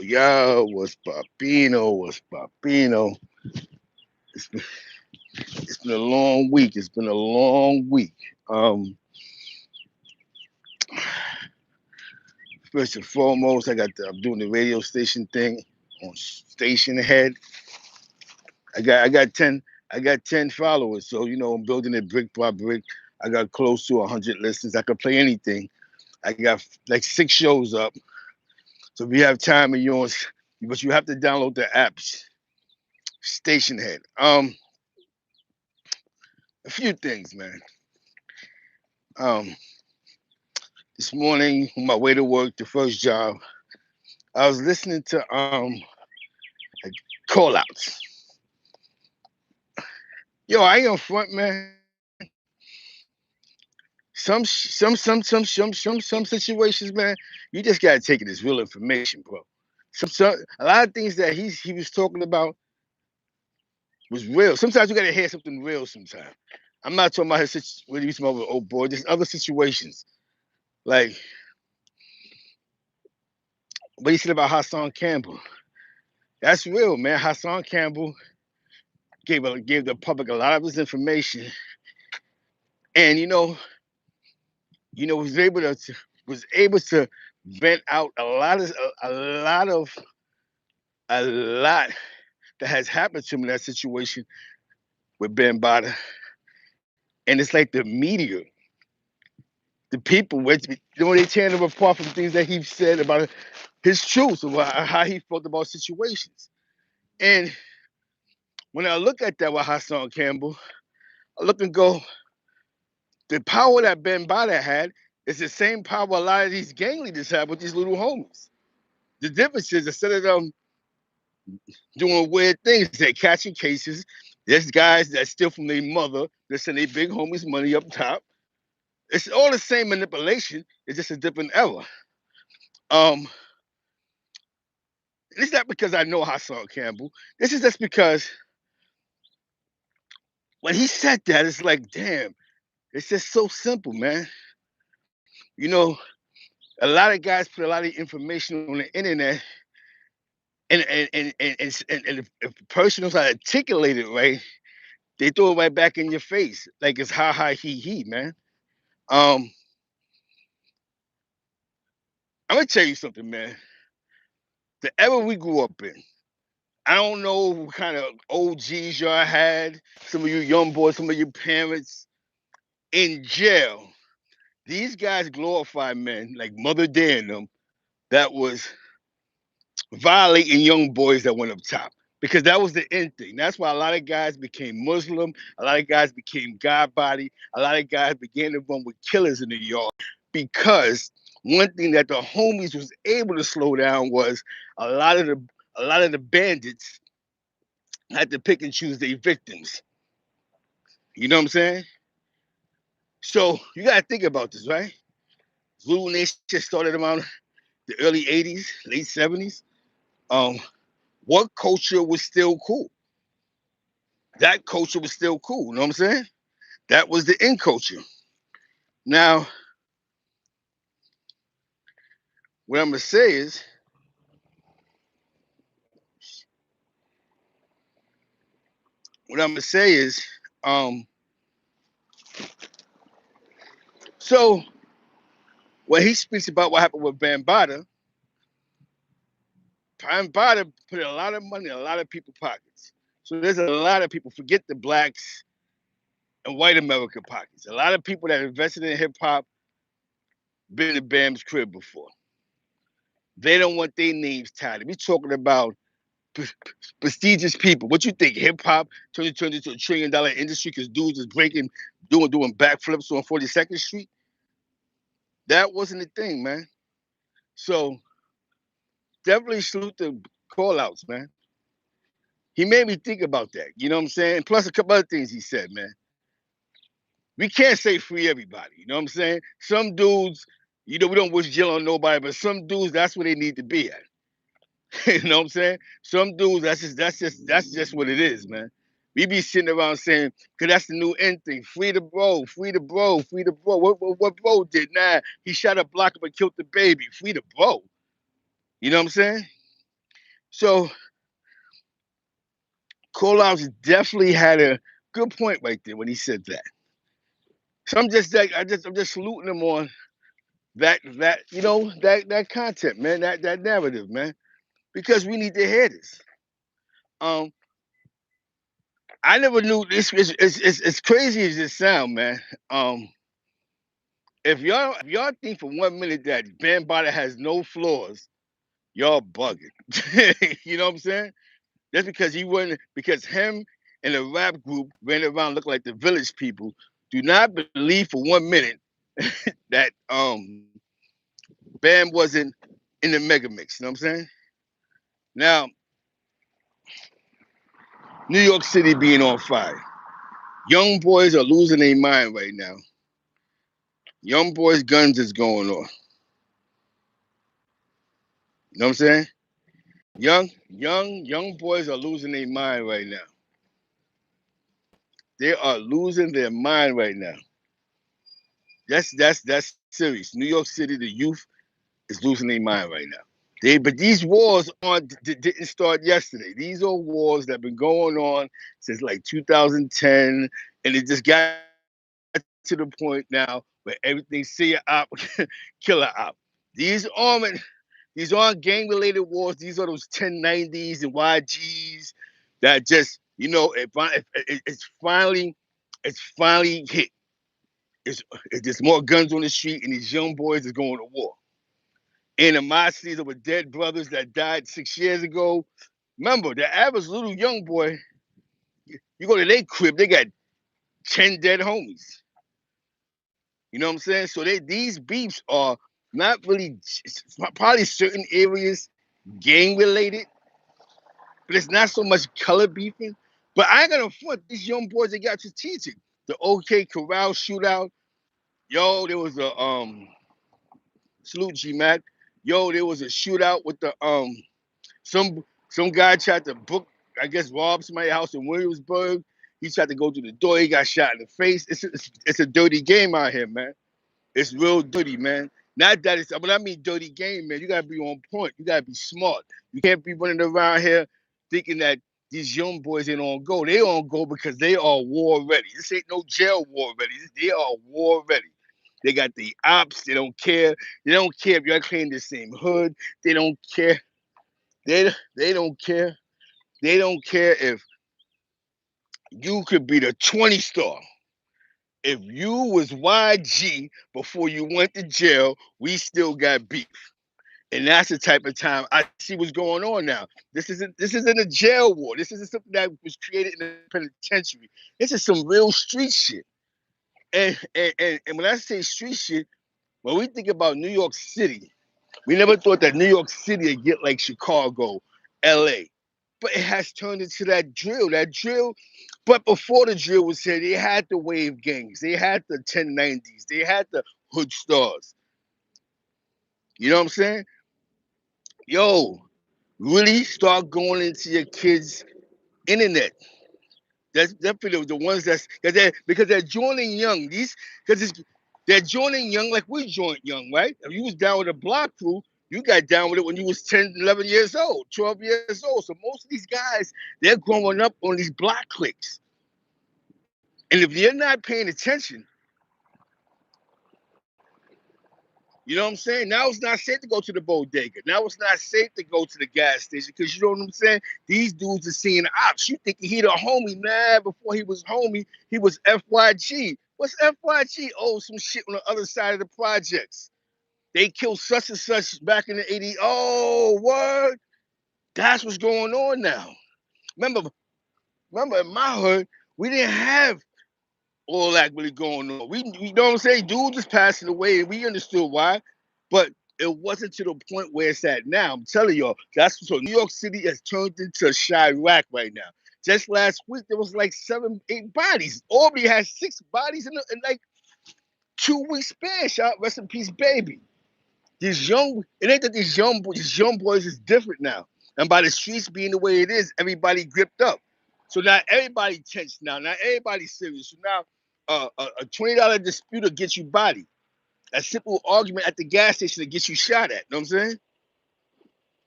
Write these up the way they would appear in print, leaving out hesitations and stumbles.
yo, what's Papino? What's Papino? It's been, it's been a long week. It's been a long week. Um, First and foremost, I'm doing the radio station thing on Station Head. I got 10 followers, so I'm building it brick by brick. I got close to 100 listens. I could play anything. I got like 6 shows up. So if you have time and but you have to download the apps. Station Head. A few things, man. Um, this morning on my way to work, the first job, I was listening to like call-outs. Yo, I ain't gonna front, man. Some situations, man, you just gotta take it as real information, bro. A lot of things that he was talking about was real. Sometimes you gotta hear something real. Sometimes I'm not talking about what he's talking about, oh boy. There's other situations like what he said about Hassan Campbell. That's real, man. Hassan Campbell gave the public a lot of his information, and was able to vent out a lot that has happened to him in that situation with Ben Bada. And it's like the media, the people, they tearing him apart from things that he said about his truth, about how he felt about situations. And when I look at that with Hassan Campbell, I look and go, the power that Ben Bada had is the same power a lot of these gang leaders have with these little homies. The difference is instead of them doing weird things, they're catching cases. There's guys that steal from their mother, they send their big homies money up top. It's all the same manipulation. It's just a different era. Um, it's not because I know Hassan Campbell. This is just because when he said that, it's like, damn, it's just so simple, man. You know, a lot of guys put a lot of information on the internet, and if a person knows how to articulate it right, they throw it right back in your face, like it's ha ha he, man. Um, I'm gonna tell you something, man. The era we grew up in, I don't know what kind of OGs y'all had. Some of you young boys, some of your parents in jail. These guys glorify men like Mother Day and them that was violating young boys that went up top. Because that was the end thing. That's why a lot of guys became Muslim. A lot of guys became God body. A lot of guys began to run with killers in the yard. Because one thing that the homies was able to slow down was a lot of the bandits had to pick and choose their victims. You know what I'm saying? So you gotta think about this, right? Zulu Nation started around the early 80s, late 70s. Um, what culture was still cool? That culture was still cool. You know what I'm saying? That was the in culture. Now, what I'm gonna say is, what I'm gonna say is, um, so when he speaks about what happened with Bambada put a lot of money in a lot of people's pockets. So there's a lot of people, forget the blacks and white America pockets. A lot of people that invested in hip hop been to Bam's crib before. They don't want their names tied. We talking about prestigious people. What you think? Hip hop turned into $1 trillion industry because dudes is doing backflips on 42nd Street. That wasn't a thing, man. So definitely salute the call outs, man. He made me think about that. You know what I'm saying? Plus a couple other things he said, man. We can't say free everybody. You know what I'm saying? Some dudes, we don't wish jail on nobody, but some dudes, that's where they need to be at. You know what I'm saying? Some dudes, that's just what it is, man. We be sitting around saying, cause that's the new end thing. Free the bro, free the bro, free the bro. What bro did? Nah, he shot a block up and killed the baby. Free the bro. You know what I'm saying? So Callouts definitely had a good point right there when he said that. So I'm just saluting him on that content, man, that narrative, man, because we need to hear this. Um, I never knew this. It's crazy as it sound, man. Um, if y'all think for 1 minute that Bambaataa has no flaws, y'all bugging. You know what I'm saying? That's because he wasn't because him and the rap group ran around looking like the village people. Do not believe for 1 minute that Bam wasn't in the mega mix. You know what I'm saying? Now, New York City being on fire. Young boys are losing their mind right now. Young boys' guns is going on. You know what I'm saying? Young boys are losing their mind right now. They are losing their mind right now. That's serious. New York City, the youth is losing their mind right now. But these wars didn't start yesterday. These are wars that have been going on since like 2010, and it just got to the point now where everything see a op, kill a op. These these aren't gang-related wars. These are those 1090s and YGs that just, it's finally hit. It's, there's more guns on the street, and these young boys is going to war. Animosities over dead brothers that died 6 years ago. Remember, the average little young boy, you go to their crib, they got 10 dead homies. You know what I'm saying? So these beefs are not really, probably certain areas gang related, but it's not so much color beefing. But I ain't gonna front, these young boys, they got strategic. The OK Corral shootout, yo, there was a salute G Mac. Yo, there was a shootout with the some guy tried to book, I guess, rob somebody's house in Williamsburg. He tried to go through the door. He got shot in the face. It's a dirty game out here, man. It's real dirty, man. Not that it's, when I mean dirty game, man, you gotta be on point. You gotta be smart. You can't be running around here thinking that these young boys ain't on go. They on go because they are war ready. This ain't no jail war ready. They are war ready. They got the ops. They don't care. They don't care if y'all claim the same hood. They don't care. They don't care. They don't care if you could be the 20 star. If you was YG before you went to jail, we still got beef. And that's the type of time I see what's going on now. This isn't a jail war. This isn't something that was created in the penitentiary. This is some real street shit. And when I say street shit, when we think about New York City, we never thought that New York City would get like Chicago, LA. But it has turned into that drill. That drill. But before the drill was here, they had the wave gangs. They had the 1090s. They had the hood stars. You know what I'm saying? Yo, really start going into your kids' internet. That's definitely the ones because they're joining young. They're joining young like we joined young, right? If you was down with a block crew, you got down with it when you was 10, 11 years old, 12 years old. So most of these guys, they're growing up on these block cliques. And if you're not paying attention, you know what I'm saying? Now it's not safe to go to the bodega. Now it's not safe to go to the gas station because you know what I'm saying? These dudes are seeing ops. You think he the homie. Nah, before he was homie, he was FYG. What's FYG? Oh, some shit on the other side of the projects. They killed such and such back in the 80s. Oh, word. That's what's going on now. Remember, remember in my hood, we didn't have all that really going on. You know what I'm saying? Dudes is passing away, and we understood why, but it wasn't to the point where it's at now. I'm telling y'all, that's so New York City has turned into Chirac right now. Just last week, there was like 7, 8 bodies. Albany has 6 bodies in like 2 weeks span. Shout rest in peace, baby. It ain't that these young boys is different now. And by the streets being the way it is, everybody gripped up. So now everybody tense now. Now everybody's serious. So now a $20 dispute will get you body. A simple argument at the gas station to get you shot at. Know what I'm saying?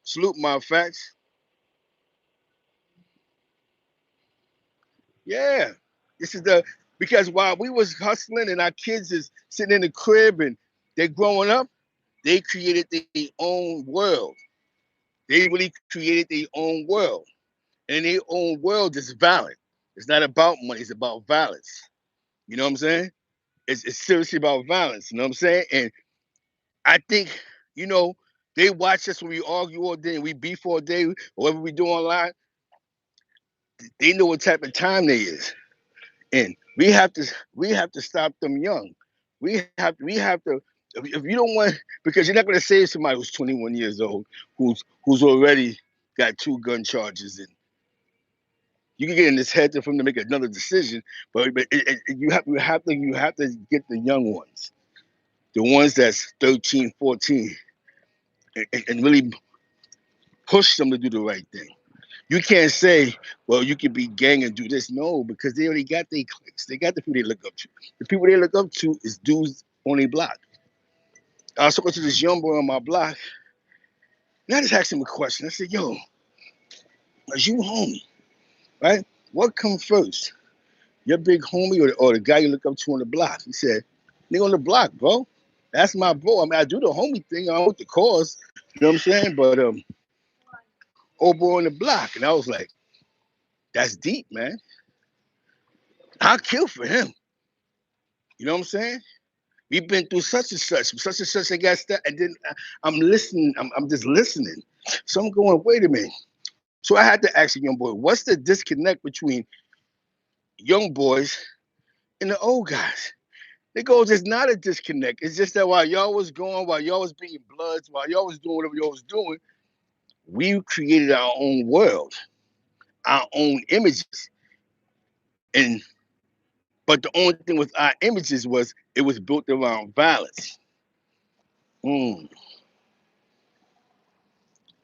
Salute my facts. Yeah. This is the because while we was hustling and our kids is sitting in the crib and they're growing up, they created their own world. They really created their own world. And their own world is violent. It's not about money, it's about violence. You know what I'm saying? It's seriously about violence. You know what I'm saying? And I think, you know, they watch us when we argue all day and we beef all day, whatever we do online. They know what type of time they is. And we have to stop them young. We have to if you don't want because you're not gonna save somebody who's 21 years old who's already got 2 gun charges and you can get in his head for him to make another decision, but you have to get the young ones, the ones that's 13, 14, and really push them to do the right thing. You can't say, well, you can be gang and do this. No, because they already got their clicks. They got the people they look up to. The people they look up to is dudes on their block. I was talking to this young boy on my block, and I just asked him a question. I said, yo, as you homie, right? What come first? Your big homie or the guy you look up to on the block? He said, nigga on the block, bro. That's my bro. I mean, I do the homie thing. I'm with the cause. You know what I'm saying? But old boy on the block. And I was like, that's deep, man. I'll kill for him. You know what I'm saying? We've been through such and such. I got stuff, and then I'm listening. I'm just listening. So I'm going, wait a minute. So I had to ask a young boy, what's the disconnect between young boys and the old guys? They goes, it's not a disconnect. It's just that while y'all was going, while y'all was being bloods, while y'all was doing whatever y'all was doing, we created our own world, our own images, and but the only thing with our images was it was built around violence. Mm.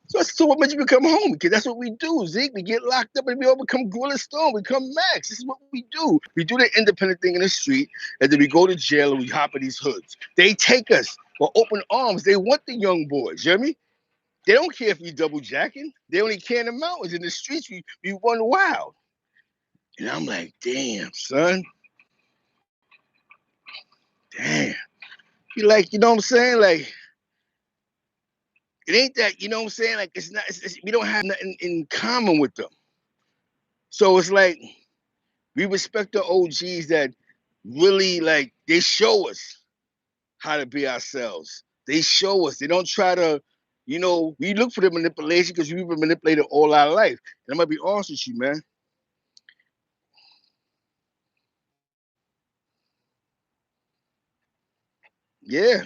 So what made you become home? Because that's what we do, Zeke. We get locked up and we all become Gorilla Stone. We become Max. This is what we do. We do the independent thing in the street, and then we go to jail and we hop in these hoods. They take us with open arms. They want the young boys. You hear me? They don't care if we double jacking. They only care in the mountains. In the streets, we run wild. And I'm like, damn, son. Damn. You like, you know what I'm saying? Like, it ain't that, you know what I'm saying? Like, it's not, we don't have nothing in common with them. So it's like, we respect the OGs that really like they show us how to be ourselves. They show us. They don't try to, we look for the manipulation because we've been manipulated all our life. And I'm gonna be honest with you, man. Yeah.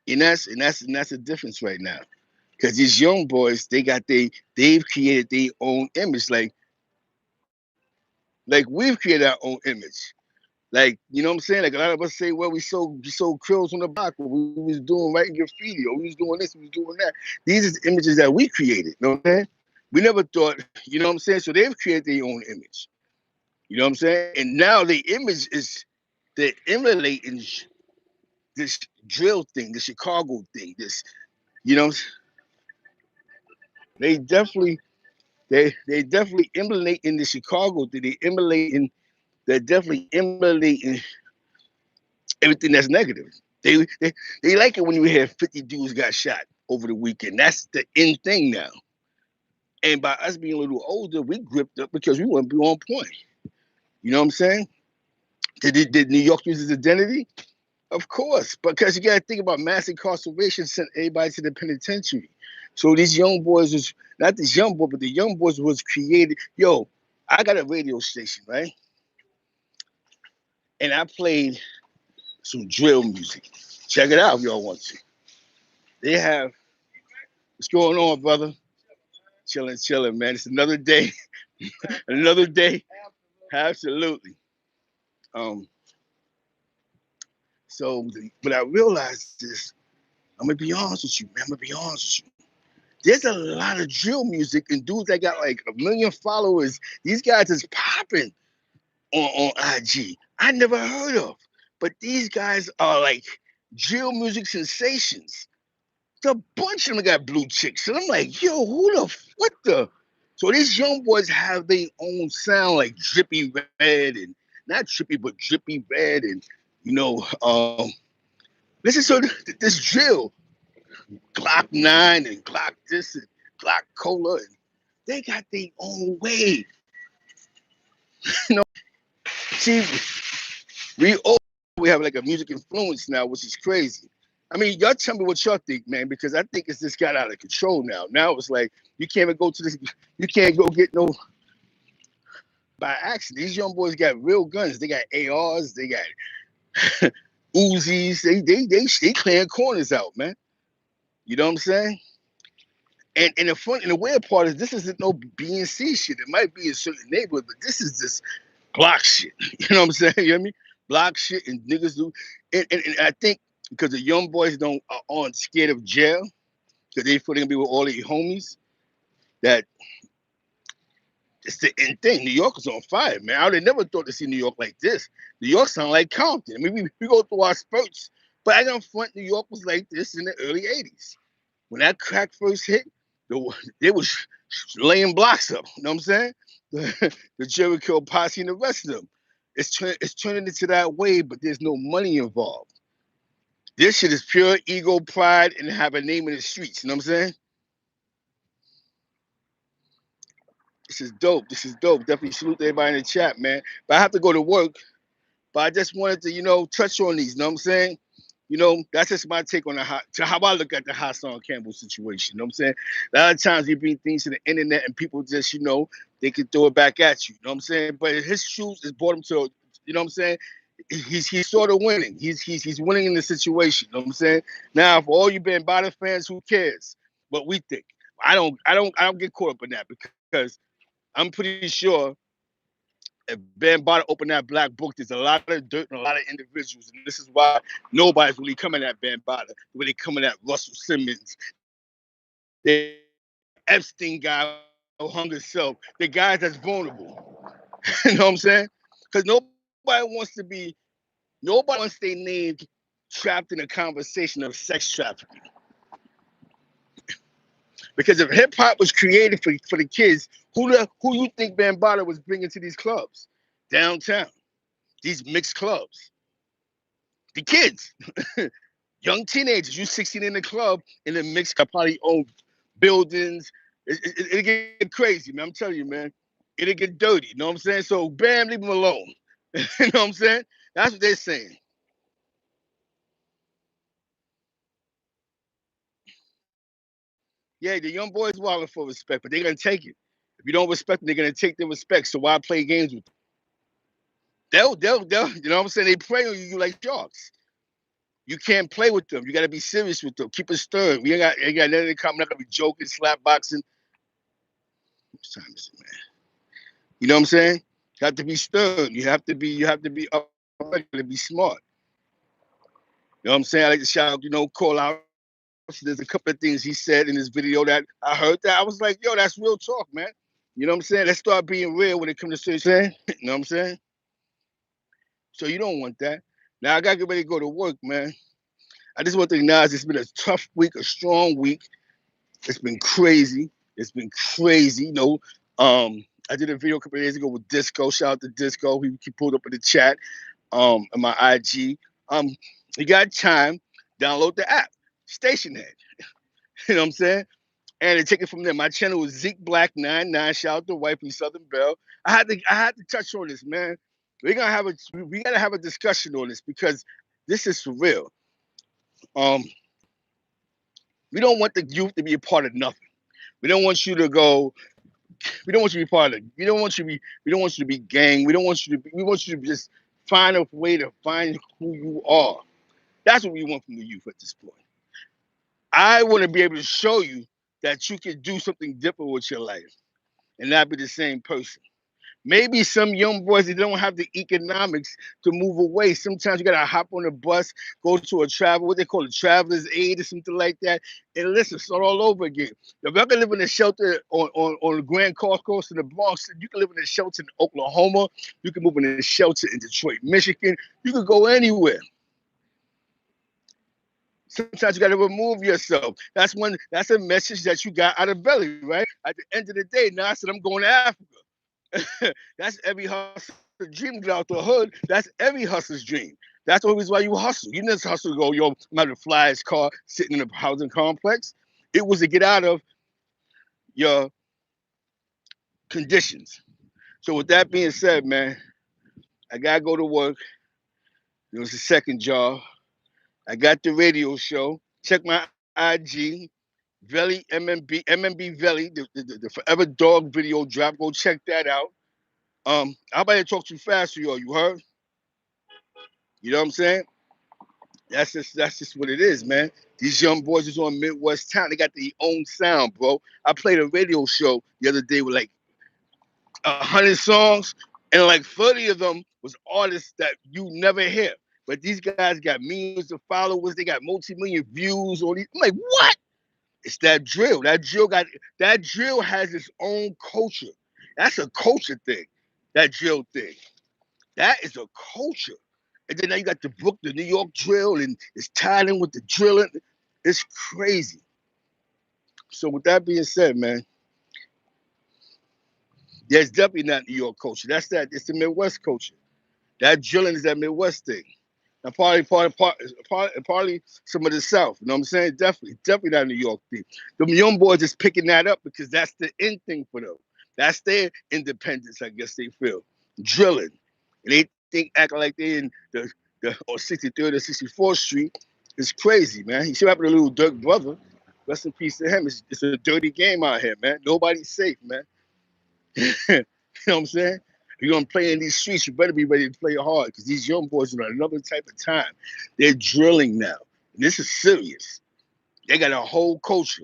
And that's the difference right now. Because these young boys, they've created their own image. Like we've created our own image. Like, you know what I'm saying? Like a lot of us say, well, we sold krills on the block, or we was doing writing graffiti, or we was doing this, we was doing that. These are the images that we created. You know what I'm saying? We never thought, you know what I'm saying? So they've created their own image. You know what I'm saying? And now the image is they're emulating this drill thing, the Chicago thing, this, you know, they definitely they definitely emulating the Chicago thing. They're definitely emulating everything that's negative. They like it when you hear 50 dudes got shot over the weekend. That's the in thing now. And by us being a little older, we gripped up because we want to be on point. You know what I'm saying? Did New York use its identity? Of course, because you got to think about mass incarceration sent everybody to the penitentiary. So these young boys was not this young boy, but the young boys was created. Yo, I got a radio station, right? And I played some drill music. Check it out if y'all want to. They have what's going on, brother? Chilling, man. It's another day. Another day. Absolutely. Um, but I realized this. I'm gonna be honest with you, man. I'm gonna be honest with you. There's a lot of drill music and dudes that got like 1 million followers. These guys is popping on IG. I never heard of. But these guys are like drill music sensations. a bunch of them got blue chicks. And I'm like, yo, what the? So these young boys have their own sound, like Drippy Red, and not Drippy, but Drippy Red, and you know, listen to this drill, Glock 9 and Glock this and Glock Cola, and they got their own way. You know, see, we have like a music influence now, which is crazy. I mean, y'all tell me what y'all think, man, because I think it's just got out of control now. Now it's like you can't even go to this, you can't go get no by accident. These young boys got real guns. They got ARs, they got Uzis. They clearing corners out, man. You know what I'm saying? And the weird part is this isn't no B and C shit. It might be in certain neighborhoods, but this is just block shit. You know what I'm saying? You know what I mean? Block shit and niggas do. And I think because the young boys aren't scared of jail, because they feel they're gonna be with all their homies, that it's the end thing. New York is on fire, man. I would have never thought to see New York like this. New York sound like Compton. I mean, we go through our spurts, but I don't front New York was like this in the early 80s. When that crack first hit, they was laying blocks up. You know what I'm saying? The Jericho posse and the rest of them. It's turning into that way, but there's no money involved. This shit is pure ego, pride, and have a name in the streets. You know what I'm saying? This is dope. This is dope. Definitely salute everybody in the chat, man. But I have to go to work. But I just wanted to, touch on these. You know what I'm saying? That's just my take on how I look at the Hassan Campbell situation. You know what I'm saying? A lot of times you bring things to the internet and people just, they can throw it back at you. You know what I'm saying? But his shoes has brought him to, you know what I'm saying? He's sort of winning. He's winning in the situation. You know what I'm saying? Now, for all you Bambaataa fans, who cares what we think? I don't get caught up in that because I'm pretty sure if Bambaataa opened that black book, there's a lot of dirt and a lot of individuals, and this is why nobody's really coming at Bambaataa. When they coming at Russell Simmons, the Epstein guy who hung himself, the guys that's vulnerable. You know what I'm saying? Because nobody wants their name trapped in a conversation of sex trafficking. Because if hip hop was created for the kids, who you think Bambaataa was bringing to these clubs downtown? These mixed clubs, the kids, young teenagers. You 16 in the club, in the mixed club, probably own buildings. It'll get crazy, man. I'm telling you, man. It'll get dirty. You know what I'm saying? So, bam, leave them alone. You know what I'm saying? That's what they're saying. Yeah, the young boys wilding for respect, but they're gonna take it. If you don't respect them, they're gonna take their respect. So why play games with them? They'll, you know what I'm saying? They prey on you like sharks. You can't play with them. You got to be serious with them. Keep it stern. We ain't got nothing to come. Not gonna be joking, slap boxing. What time is it, man? You know what I'm saying? You have to be stern. You have to be upright to be smart. You know what I'm saying? I like to shout out, call out. There's a couple of things he said in this video that I heard that I was like, yo, that's real talk, man. You know what I'm saying? Let's start being real when it comes to saying. You know what I'm saying? So you don't want that. Now I gotta get ready to go to work, man. I just want to acknowledge it's been a tough week, a strong week. It's been crazy. It's been crazy. I did a video a couple of days ago with Disco. Shout out to Disco. He pulled up in the chat on my IG. You got time, download the app, Station Head. You know what I'm saying? And take it from there. My channel was Zeke Black 99. Shout out to Wifey Southern Belle. I had to touch on this, man. We gotta have a discussion on this because this is for real. We don't want the youth to be a part of nothing. We don't want you to go. We don't want you to be part of it. We don't want you to be gang. We want you to just find a way to find who you are. That's what we want from the youth at this point. I want to be able to show you that you can do something different with your life and not be the same person. Maybe some young boys, they don't have the economics to move away. Sometimes you got to hop on a bus, go to what they call a traveler's aid or something like that, and listen, start all over again. If I can live in a shelter on the Grand Coast in the Bronx, you can live in a shelter in Oklahoma, you can move in a shelter in Detroit, Michigan, you can go anywhere. Sometimes you got to remove yourself. That's a message that you got out of belly, right? At the end of the day, now I said I'm going to Africa. That's every hustler's dream. Get out the hood. That's every hustler's dream. That's the reason why you hustle. You didn't hustle to go, yo, I'm out of fly his car sitting in a housing complex. It was to get out of your conditions. So with that being said, man, I gotta go to work. It was the second job. I got the radio show. Check my IG, Veli MMB Veli, the Forever Dog video drop. Go check that out. I'm about to talk too fast for y'all. You heard? You know what I'm saying? That's just what it is, man. These young boys is on Midwest Town. They got their own sound, bro. I played a radio show the other day with like 100 songs, and like 30 of them was artists that you never hear. But these guys got millions of followers. They got multi-million views on these. I'm like, what? It's that drill. That drill has its own culture. That's a culture thing. That drill thing. That is a culture. And then now you got the New York drill, and it's tied in with the drilling. It's crazy. So with that being said, man, there's definitely not New York culture. It's the Midwest culture. That drilling is that Midwest thing. Now partly some of the South. You know what I'm saying? Definitely not New York thing. The young boys just picking that up because that's the end thing for them. That's their independence, I guess they feel. Drilling. And they think acting like they in the 63rd or 64th Street. It's crazy, man. You see what happened to little Dirk brother. Rest in peace to him. It's a dirty game out here, man. Nobody's safe, man. You know what I'm saying? If you're gonna play in these streets, you better be ready to play hard because these young boys are on another type of time. They're drilling now. And this is serious. They got a whole culture.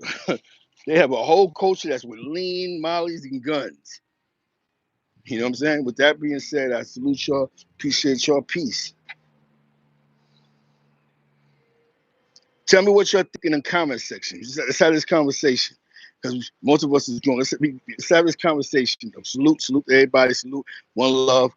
They have a whole culture that's with lean, mollies, and guns. You know what I'm saying? With that being said, I salute y'all. Appreciate y'all. Peace. Tell me what y'all think in the comment section. Let's have this conversation. Because most of us is going, let's have this conversation. Salute to everybody. Salute. One love.